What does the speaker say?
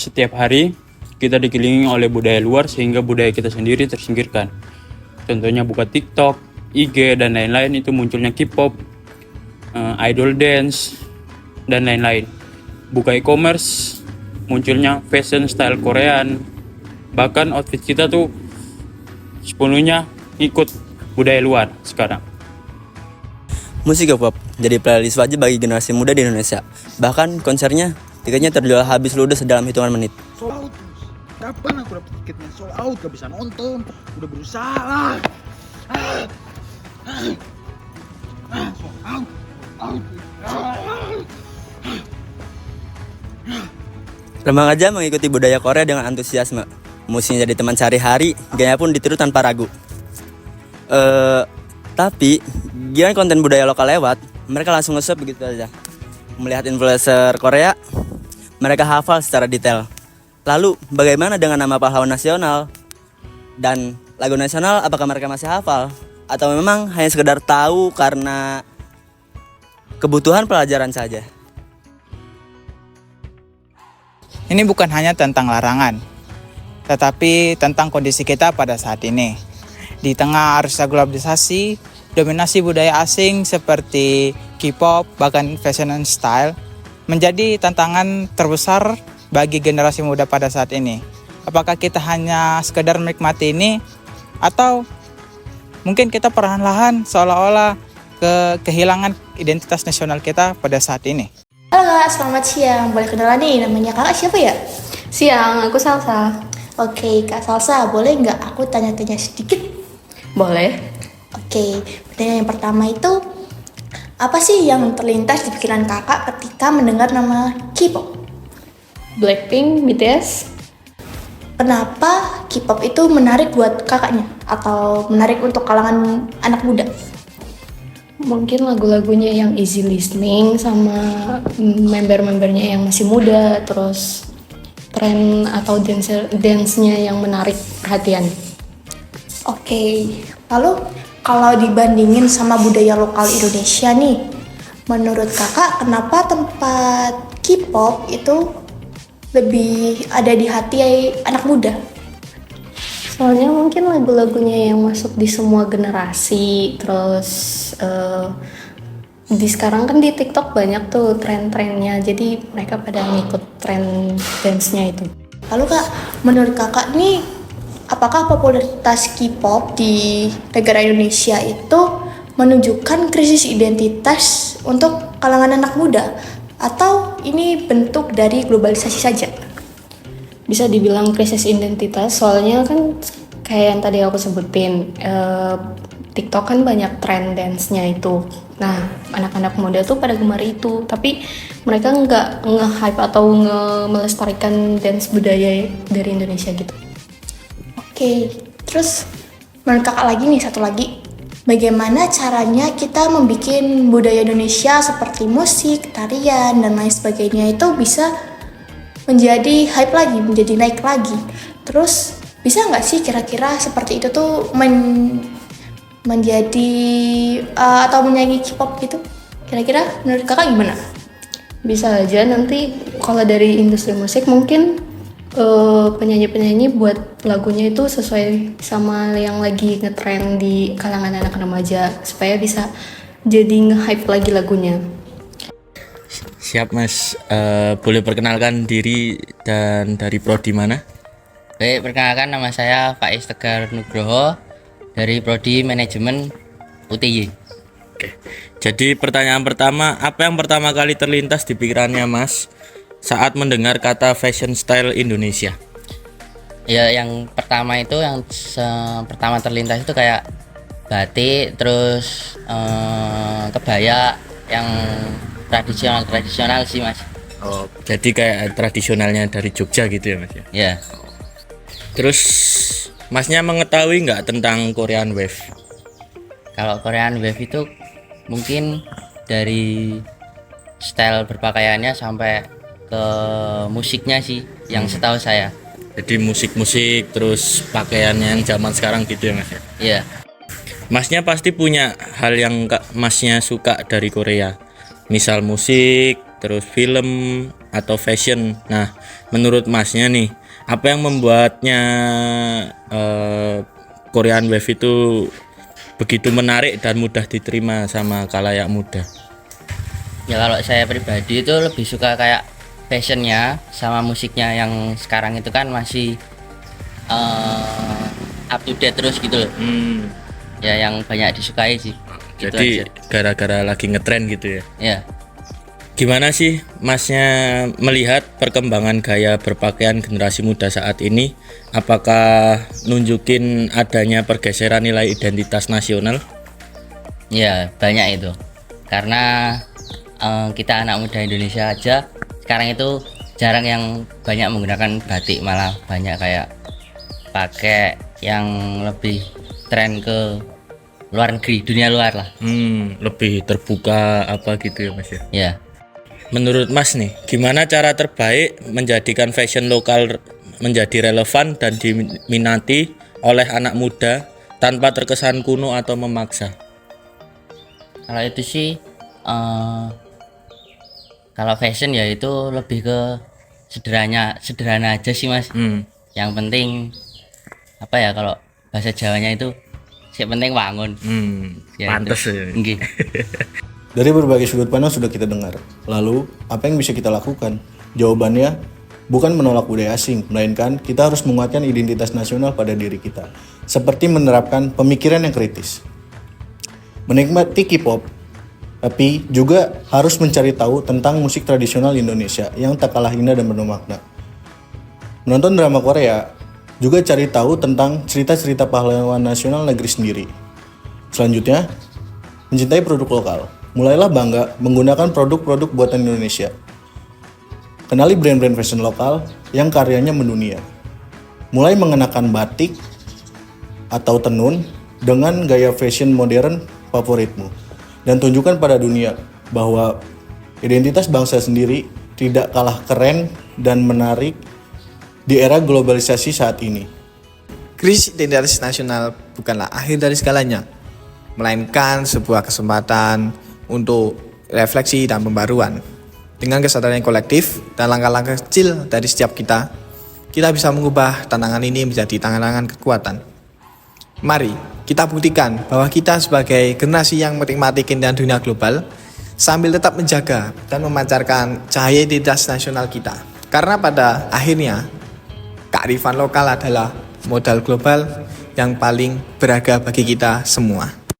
setiap hari kita dikelilingi oleh budaya luar sehingga budaya kita sendiri tersingkirkan. Contohnya buka TikTok, IG, dan lain-lain, itu munculnya K-pop, idol dance, dan lain-lain. Buka e-commerce, munculnya fashion style Korean. Bahkan outfit kita tuh sepenuhnya ikut budaya luar sekarang. Musik K-pop jadi playlist wajib bagi generasi muda di Indonesia. Bahkan konsernya, tiketnya terjual habis ludes dalam hitungan menit. Sold out terus. Kapan aku dapet tiketnya? Sold out, gak bisa nonton. Udah berusaha lah. Sold out. Remaja mengikuti budaya Korea dengan antusiasme. Musiknya jadi teman sehari-hari, gaya pun ditiru tanpa ragu. Tapi, giliran konten budaya lokal lewat, mereka langsung nge-shop begitu aja. Melihat influencer Korea, mereka hafal secara detail. Lalu, bagaimana dengan nama pahlawan nasional? Dan lagu nasional, apakah mereka masih hafal? Atau memang hanya sekedar tahu karena kebutuhan pelajaran saja? Ini bukan hanya tentang larangan, tetapi tentang kondisi kita pada saat ini. Di tengah arus globalisasi, dominasi budaya asing seperti K-pop, bahkan fashion and style, menjadi tantangan terbesar bagi generasi muda pada saat ini. Apakah kita hanya sekedar menikmati ini, atau mungkin kita perlahan-lahan seolah-olah kehilangan identitas nasional kita pada saat ini? Halo Kak, selamat siang. Boleh kenalan nih, namanya Kakak siapa ya? Siang, aku Salsa. Oke, Kak Salsa, boleh nggak aku tanya-tanya sedikit? Boleh? Oke, pertanyaan yang pertama itu, apa sih yang terlintas di pikiran Kakak ketika mendengar nama K-pop? Blackpink, BTS. Kenapa K-pop itu menarik buat kakaknya? Atau menarik untuk kalangan anak muda? Mungkin lagu-lagunya yang easy listening sama member-membernya yang masih muda, terus tren atau dance-nya yang menarik perhatian. Oke, lalu kalau dibandingin sama budaya lokal Indonesia nih, menurut kakak kenapa tempat K-pop itu lebih ada di hati anak muda? Soalnya mungkin lagu-lagunya yang masuk di semua generasi, terus di sekarang kan di TikTok banyak tuh tren-trennya, jadi mereka pada ngikut tren dance-nya itu. Lalu Kak, menurut kakak nih, apakah popularitas K-pop di negara Indonesia itu menunjukkan krisis identitas untuk kalangan anak muda? Atau ini bentuk dari globalisasi saja? Bisa dibilang krisis identitas, soalnya kan kayak yang tadi aku sebutin, TikTok kan banyak tren dance-nya itu. Nah, anak-anak muda tuh pada gemar itu, tapi mereka nggak nge-hype atau melestarikan dance budaya dari Indonesia gitu. Oke, terus menurut kakak lagi nih, satu lagi, bagaimana caranya kita membuat budaya Indonesia seperti musik, tarian, dan lain sebagainya itu bisa menjadi hype lagi, menjadi naik lagi. Terus bisa nggak sih kira-kira seperti itu tuh menjadi atau menyanyi K-pop gitu? Kira-kira menurut kakak gimana? Bisa aja nanti kalau dari industri musik mungkin penyanyi-penyanyi buat lagunya itu sesuai sama yang lagi ngetrend di kalangan anak remaja supaya bisa jadi nge-hype lagi lagunya. Siap Mas, boleh perkenalkan diri dan dari prodi mana? Baik, perkenalkan nama saya Faiz Tegar Nugroho dari prodi manajemen UTY. Oke. Jadi pertanyaan pertama, apa yang pertama kali terlintas di pikirannya Mas saat mendengar kata fashion style Indonesia? Ya, yang pertama itu pertama terlintas itu kayak batik, terus kebaya yang tradisional sih Mas. Oh, jadi kayak tradisionalnya dari Jogja gitu ya Mas ya? Ya. Terus Masnya mengetahui nggak tentang Korean Wave? Kalau Korean Wave itu mungkin dari style berpakaiannya sampai ke musiknya sih yang setahu saya. Jadi musik-musik terus pakaiannya yang zaman sekarang gitu ya Mas ya? Iya. Masnya pasti punya hal yang Masnya suka dari Korea. Misal musik, terus film, atau fashion. Nah, menurut Masnya nih, apa yang membuatnya Korean Wave itu begitu menarik dan mudah diterima sama khalayak muda? Ya kalau saya pribadi itu lebih suka kayak fashionnya sama musiknya yang sekarang itu kan masih up to date terus gitu loh. Ya yang banyak disukai sih. Gitu Jadi aja. gara-gara lagi ngetren gitu ya. Ya. Gimana sih Masnya melihat perkembangan gaya berpakaian generasi muda saat ini? Apakah nunjukin adanya pergeseran nilai identitas nasional? Ya banyak itu. Karena kita anak muda Indonesia aja sekarang itu jarang yang banyak menggunakan batik, malah banyak kayak pakai yang lebih tren ke luar negeri, dunia luar lah. Lebih terbuka apa gitu ya Mas ya? Ya. Menurut Mas nih, gimana cara terbaik menjadikan fashion lokal menjadi relevan dan diminati oleh anak muda tanpa terkesan kuno atau memaksa? Kalau itu sih kalau fashion ya itu lebih ke sederhana aja sih Mas. Yang penting apa ya, kalau bahasa Jawanya itu yang penting wangun. Ya, Pantes itu. ya. Nggih. Dari berbagai sudut pandang sudah kita dengar. Lalu, apa yang bisa kita lakukan? Jawabannya, bukan menolak budaya asing, melainkan kita harus menguatkan identitas nasional pada diri kita. Seperti menerapkan pemikiran yang kritis. Menikmati K-pop, tapi juga harus mencari tahu tentang musik tradisional Indonesia yang tak kalah indah dan penuh makna. Menonton drama Korea, juga cari tahu tentang cerita-cerita pahlawan nasional negeri sendiri. Selanjutnya, mencintai produk lokal. Mulailah bangga menggunakan produk-produk buatan Indonesia. Kenali brand-brand fashion lokal yang karyanya mendunia. Mulai mengenakan batik atau tenun dengan gaya fashion modern favoritmu. Dan tunjukkan pada dunia bahwa identitas bangsa sendiri tidak kalah keren dan menarik di era globalisasi saat ini. Krisis identitas nasional bukanlah akhir dari segalanya, melainkan sebuah kesempatan untuk refleksi dan pembaruan. Dengan kesadaran yang kolektif dan langkah-langkah kecil dari setiap kita bisa mengubah tantangan ini menjadi tantangan kekuatan. Mari kita buktikan bahwa kita sebagai generasi yang menikmati keindahan dunia global sambil tetap menjaga dan memancarkan cahaya identitas nasional kita. Karena pada akhirnya kearifan lokal adalah modal global yang paling berharga bagi kita semua.